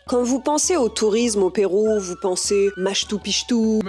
Quand vous pensez au tourisme au Pérou, vous pensez Machu Picchu, ou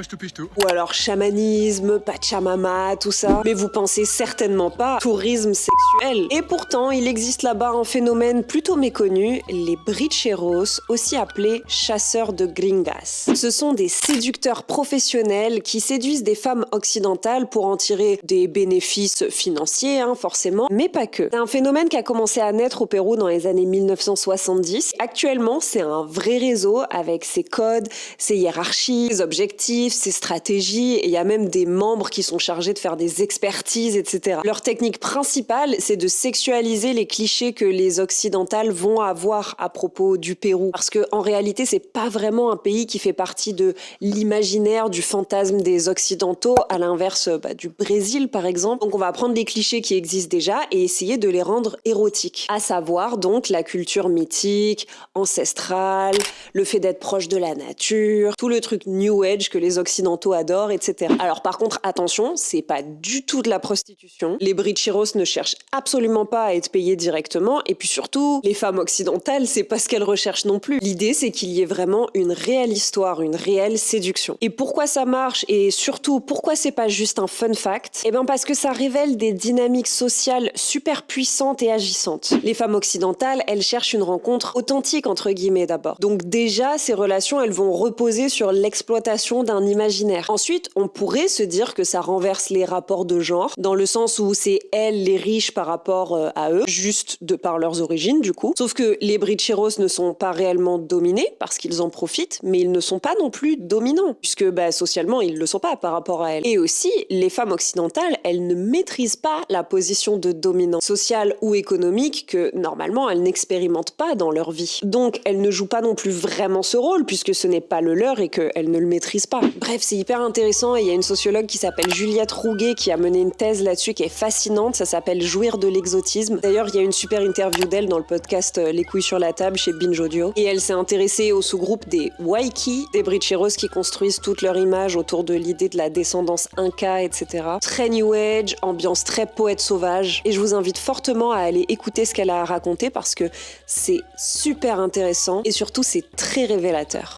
alors chamanisme, Pachamama, tout ça. Mais vous pensez certainement pas tourisme sexuel. Et pourtant, il existe là-bas un phénomène plutôt méconnu, les bricheros, aussi appelés chasseurs de gringas. Ce sont des séducteurs professionnels qui séduisent des femmes occidentales pour en tirer des bénéfices financiers, forcément, mais pas que. C'est un phénomène qui a commencé à naître au Pérou dans les années 1970. Actuellement, c'est un vrai réseau avec ses codes, ses hiérarchies, ses objectifs, ses stratégies, et il y a même des membres qui sont chargés de faire des expertises, etc. Leur technique principale, c'est de sexualiser les clichés que les occidentales vont avoir à propos du Pérou. Parce que en réalité, c'est pas vraiment un pays qui fait partie de l'imaginaire, du fantasme des occidentaux, à l'inverse du Brésil par exemple. Donc on va prendre des clichés qui existent déjà et essayer de les rendre érotiques. À savoir donc la culture mythique, ancestrale, le fait d'être proche de la nature, tout le truc New Age que les occidentaux adorent, etc. Alors par contre, attention, c'est pas du tout de la prostitution. Les bricheros ne cherchent absolument pas à être payés directement, et puis surtout, les femmes occidentales, c'est pas ce qu'elles recherchent non plus. L'idée, c'est qu'il y ait vraiment une réelle histoire, une réelle séduction. Et pourquoi ça marche, et surtout, pourquoi c'est pas juste un fun fact? Eh bien parce que ça révèle des dynamiques sociales super puissantes et agissantes. Les femmes occidentales, elles cherchent une rencontre authentique, entre guillemets, d'abord. Donc déjà, ces relations, elles vont reposer sur l'exploitation d'un imaginaire. Ensuite, on pourrait se dire que ça renverse les rapports de genre, dans le sens où c'est elles les riches par rapport à eux, juste de par leurs origines du coup. Sauf que les bricheros ne sont pas réellement dominés, parce qu'ils en profitent, mais ils ne sont pas non plus dominants, puisque socialement, ils ne le sont pas par rapport à elles. Et aussi, les femmes occidentales, elles ne maîtrisent pas la position de dominant, sociale ou économique, que normalement, elles n'expérimentent pas dans leur vie. Donc, elles ne jouent pas non plus vraiment ce rôle, puisque ce n'est pas le leur et qu'elles ne le maîtrisent pas. Bref, c'est hyper intéressant, et il y a une sociologue qui s'appelle Juliette Rouguet qui a mené une thèse là-dessus qui est fascinante, ça s'appelle Jouir de l'exotisme. D'ailleurs, il y a une super interview d'elle dans le podcast Les couilles sur la table chez Binge Audio, et elle s'est intéressée au sous-groupe des Waiki, des bricheros qui construisent toute leur image autour de l'idée de la descendance inca, etc. Très New Age, ambiance très poète sauvage, et je vous invite fortement à aller écouter ce qu'elle a à raconter parce que c'est super intéressant et surtout c'est très révélateur.